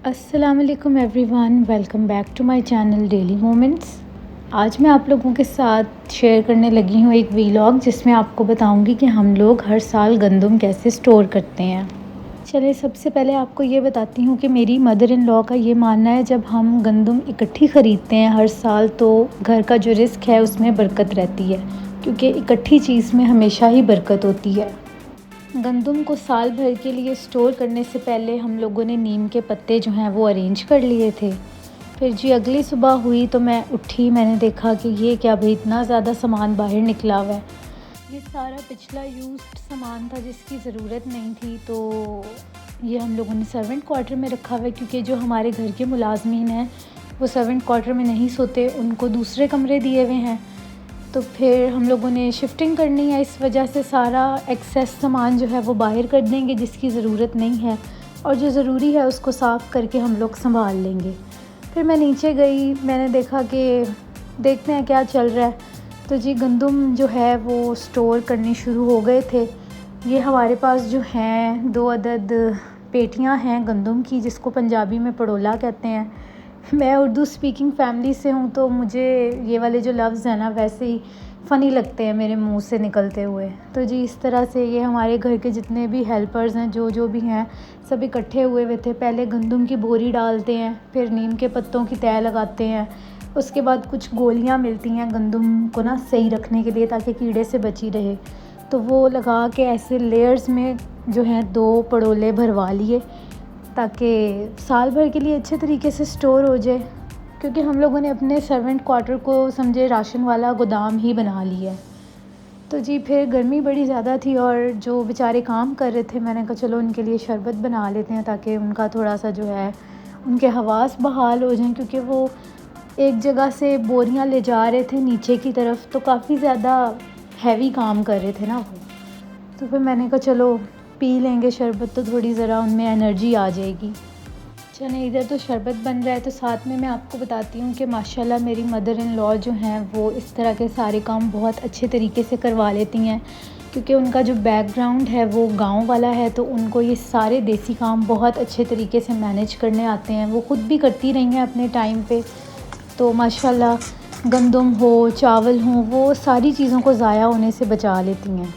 अस्सलाम वालेकुम everyone, welcome back to my channel daily moments. आज मैं आप लोगों के साथ शेयर करने लगी हूँ एक वीलॉग जिसमें आपको बताऊँगी कि हम लोग हर साल गंदम कैसे स्टोर करते हैं। चलिए सबसे पहले आपको ये बताती हूँ कि मेरी मदर इन लॉ का ये मानना है जब हम गंदम इकट्ठी ख़रीदते हैं हर साल तो घर का जो रिस्क है उसमें बरकत रहती है, क्योंकि इकट्ठी चीज़ में हमेशा ही बरकत होती है। गंदम को साल भर के लिए स्टोर करने से पहले हम लोगों ने नीम के पत्ते जो हैं वो अरेंज कर लिए थे। फिर जी अगली सुबह हुई तो मैं उठी, मैंने देखा कि ये क्या भाई इतना ज़्यादा सामान बाहर निकला हुआ है। ये सारा पिछला यूज्ड सामान था जिसकी ज़रूरत नहीं थी, तो ये हम लोगों ने सर्वेंट क्वार्टर में रखा हुआ है, क्योंकि जो हमारे घर के मुलाजमीन हैं वो सर्वेंट क्वार्टर में नहीं सोते, उनको दूसरे कमरे दिए हुए हैं। तो फिर हम लोगों ने शिफ्टिंग करनी है, इस वजह से सारा एक्सेस सामान जो है वो बाहर कर देंगे जिसकी ज़रूरत नहीं है, और जो ज़रूरी है उसको साफ़ करके हम लोग संभाल लेंगे। फिर मैं नीचे गई, मैंने देखा कि देखते हैं क्या चल रहा है। तो जी गंदम जो है वो स्टोर करनी शुरू हो गए थे। ये हमारे पास जो हैं 2 अदद पेटियां हैं गंदम की, जिसको पंजाबी में पड़ोला कहते हैं। मैं उर्दू स्पीकिंग फैमिली से हूँ तो मुझे ये वाले जो लफ्ज़ हैं ना वैसे ही फ़नी लगते हैं मेरे मुंह से निकलते हुए। तो जी इस तरह से ये हमारे घर के जितने भी हेल्पर्स हैं जो भी हैं सब इकट्ठे हुए थे। पहले गंदम की बोरी डालते हैं, फिर नीम के पत्तों की तह लगाते हैं, उसके बाद कुछ गोलियां मिलती हैं गंदम को ना सही रखने के लिए ताकि कीड़े से बची रहे, तो वो लगा के ऐसे लेयर्स में जो हैं 2 पड़ोले भरवा लिए ताकि साल भर के लिए अच्छे तरीके से स्टोर हो जाए, क्योंकि हम लोगों ने अपने सर्वेंट क्वार्टर को समझे राशन वाला गोदाम ही बना लिया है। तो जी फिर गर्मी बड़ी ज़्यादा थी और जो बेचारे काम कर रहे थे मैंने कहा चलो उनके लिए शरबत बना लेते हैं ताकि उनका थोड़ा सा जो है उनके हवास बहाल हो जाएं, क्योंकि वो एक जगह से बोरियां ले जा रहे थे नीचे की तरफ, तो काफ़ी ज़्यादा हैवी काम कर रहे थे ना वो। तो फिर मैंने कहा चलो पी लेंगे शरबत, तो थोड़ी ज़रा उनमें एनर्जी आ जाएगी। चलें, इधर तो शरबत बन रहा है तो साथ में मैं आपको बताती हूँ कि माशाल्लाह मेरी मदर इन लॉ जो हैं वो इस तरह के सारे काम बहुत अच्छे तरीके से करवा लेती हैं, क्योंकि उनका जो बैकग्राउंड है वो गांव वाला है, तो उनको ये सारे देसी काम बहुत अच्छे तरीके से मैनेज करने आते हैं। वो ख़ुद भी करती रही हैं अपने टाइम पे, तो माशाल्लाह गंदम हो चावल हो वो सारी चीज़ों को ज़ाया होने से बचा लेती हैं।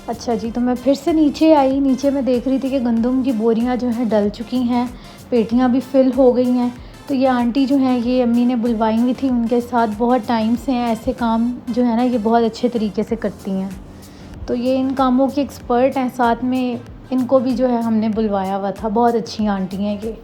अच्छा जी, तो मैं फिर से नीचे आई। नीचे मैं देख रही थी कि गंदम की बोरियां जो हैं डल चुकी हैं, पेटियां भी फ़िल हो गई हैं। तो ये आंटी जो हैं ये अम्मी ने बुलवाई हुई थी, उनके साथ बहुत टाइम से हैं, ऐसे काम जो है ना ये बहुत अच्छे तरीके से करती हैं, तो ये इन कामों की एक्सपर्ट हैं। साथ में इनको भी जो है हमने बुलवाया हुआ था, बहुत अच्छी आंटी हैं ये।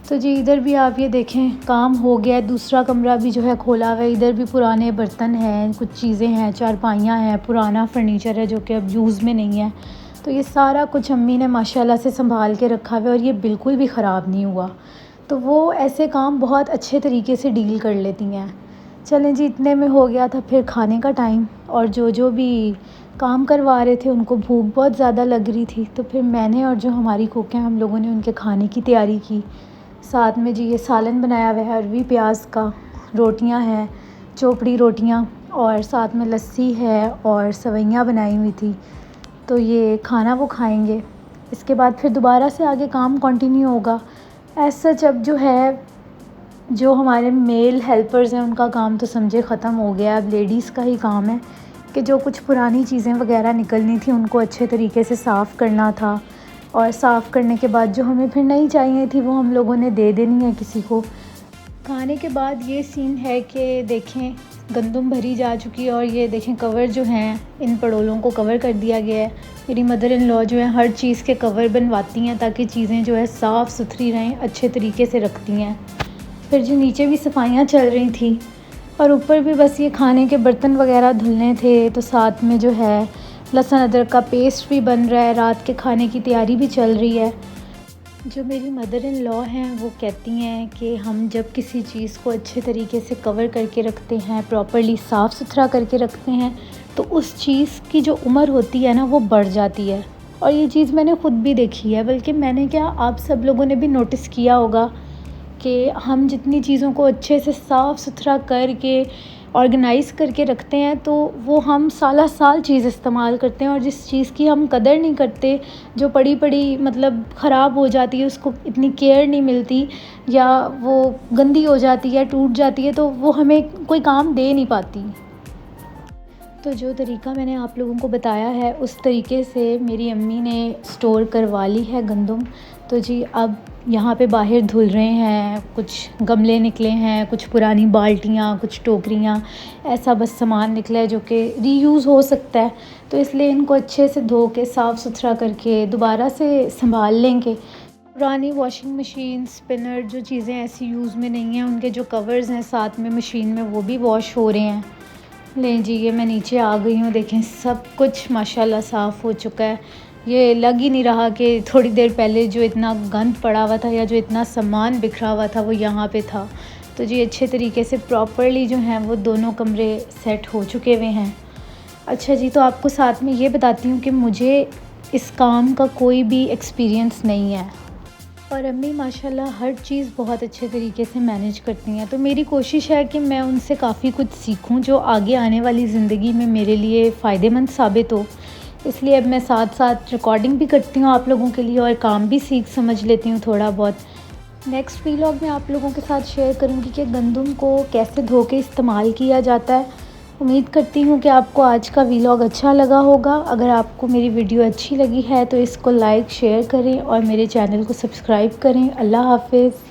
तो जी इधर भी आप ये देखें काम हो गया, दूसरा कमरा भी जो है खोला हुआ है। इधर भी पुराने बर्तन हैं, कुछ चीज़ें हैं, चारपाइयाँ हैं, पुराना फर्नीचर है जो कि अब यूज़ में नहीं है। तो ये सारा कुछ अम्मी ने माशाल्लाह से संभाल के रखा हुआ है और ये बिल्कुल भी ख़राब नहीं हुआ। तो वो ऐसे काम बहुत अच्छे तरीके से डील कर लेती हैं। चलें जी, इतने में हो गया था फिर खाने का टाइम, और जो भी काम करवा रहे थे उनको भूख बहुत ज़्यादा लग रही थी, तो फिर मैंने और जो हमारी कुक हैं हम लोगों ने उनके खाने की तैयारी की। साथ में जी ये सालन बनाया हुआ है अरवी प्याज का, रोटियां हैं, चोपड़ी रोटियां, और साथ में लस्सी है और सवैयाँ बनाई हुई थी। तो ये खाना वो खाएंगे, इसके बाद फिर दोबारा से आगे काम कंटिन्यू होगा। ऐसा जब जो है जो हमारे मेल हेल्पर्स हैं उनका काम तो समझे ख़त्म हो गया। अब लेडीज़ का ही काम है कि जो कुछ पुरानी चीज़ें वगैरह निकलनी थी उनको अच्छे तरीके से साफ़ करना था, और साफ़ करने के बाद जो हमें फिर नहीं चाहिए थी वो हम लोगों ने दे देनी है किसी को। खाने के बाद ये सीन है कि देखें गंदम भरी जा चुकी है और ये देखें कवर जो हैं इन पड़ोलों को कवर कर दिया गया है। मेरी मदर इन लॉ जो है हर चीज़ के कवर बनवाती हैं ताकि चीज़ें जो है साफ़ सुथरी रहें, अच्छे तरीके से रखती हैं। फिर जो नीचे भी सफाइयाँ चल रही थी और ऊपर भी बस ये खाने के बर्तन वगैरह धुलने थे, तो साथ में जो है लहसुन अदरक का पेस्ट भी बन रहा है, रात के खाने की तैयारी भी चल रही है। जो मेरी मदर इन लॉ हैं वो कहती हैं कि हम जब किसी चीज़ को अच्छे तरीके से कवर करके रखते हैं, प्रॉपर्ली साफ़ सुथरा करके रखते हैं, तो उस चीज़ की जो उम्र होती है ना वो बढ़ जाती है। और ये चीज़ मैंने ख़ुद भी देखी है, बल्कि मैंने क्या आप सब लोगों ने भी नोटिस किया होगा कि हम जितनी चीज़ों को अच्छे से साफ़ सुथरा करके ऑर्गेनाइज़ करके रखते हैं तो वो हम साला साल चीज़ इस्तेमाल करते हैं, और जिस चीज़ की हम कदर नहीं करते, जो पड़ी पड़ी मतलब ख़राब हो जाती है, उसको इतनी केयर नहीं मिलती, या वो गंदी हो जाती है, टूट जाती है, तो वो हमें कोई काम दे नहीं पाती। तो जो तरीका मैंने आप लोगों को बताया है उस तरीके से मेरी अम्मी ने स्टोर करवा ली है गंदम। तो जी अब यहाँ पे बाहर धुल रहे हैं, कुछ गमले निकले हैं, कुछ पुरानी बाल्टियाँ, कुछ टोकरियाँ, ऐसा बस सामान निकला है जो कि रीयूज़ हो सकता है। तो इसलिए इनको अच्छे से धो के साफ़ सुथरा करके दोबारा से संभाल लेंगे। पुरानी वॉशिंग मशीन, स्पिनर, जो चीज़ें ऐसी यूज़ में नहीं हैं, उनके जो कवर्स हैं साथ में मशीन में, वो भी वॉश हो रहे हैं। लें जी, ये मैं नीचे आ गई हूँ, देखें सब कुछ माशाल्लाह साफ़ हो चुका है। ये लग ही नहीं रहा कि थोड़ी देर पहले जो इतना गंद पड़ा हुआ था या जो इतना सामान बिखरा हुआ था वो यहाँ पे था। तो जी अच्छे तरीके से प्रॉपरली जो हैं वो दोनों कमरे सेट हो चुके हुए हैं। अच्छा जी, तो आपको साथ में ये बताती हूँ कि मुझे इस काम का कोई भी एक्सपीरियंस नहीं है, और अम्मी माशाल्लाह हर चीज़ बहुत अच्छे तरीके से मैनेज करती हैं। तो मेरी कोशिश है कि मैं उनसे काफ़ी कुछ सीखूं जो आगे आने वाली ज़िंदगी में मेरे लिए फ़ायदेमंद साबित हो। इसलिए अब मैं साथ साथ रिकॉर्डिंग भी करती हूँ आप लोगों के लिए, और काम भी सीख समझ लेती हूँ थोड़ा बहुत। नेक्स्ट वीलॉग में आप लोगों के साथ शेयर करूँगी कि गंदम को कैसे धो के इस्तेमाल किया जाता है। उम्मीद करती हूँ कि आपको आज का वीलॉग अच्छा लगा होगा। अगर आपको मेरी वीडियो अच्छी लगी है तो इसको लाइक शेयर करें और मेरे चैनल को सब्सक्राइब करें। अल्लाह हाफ़िज़।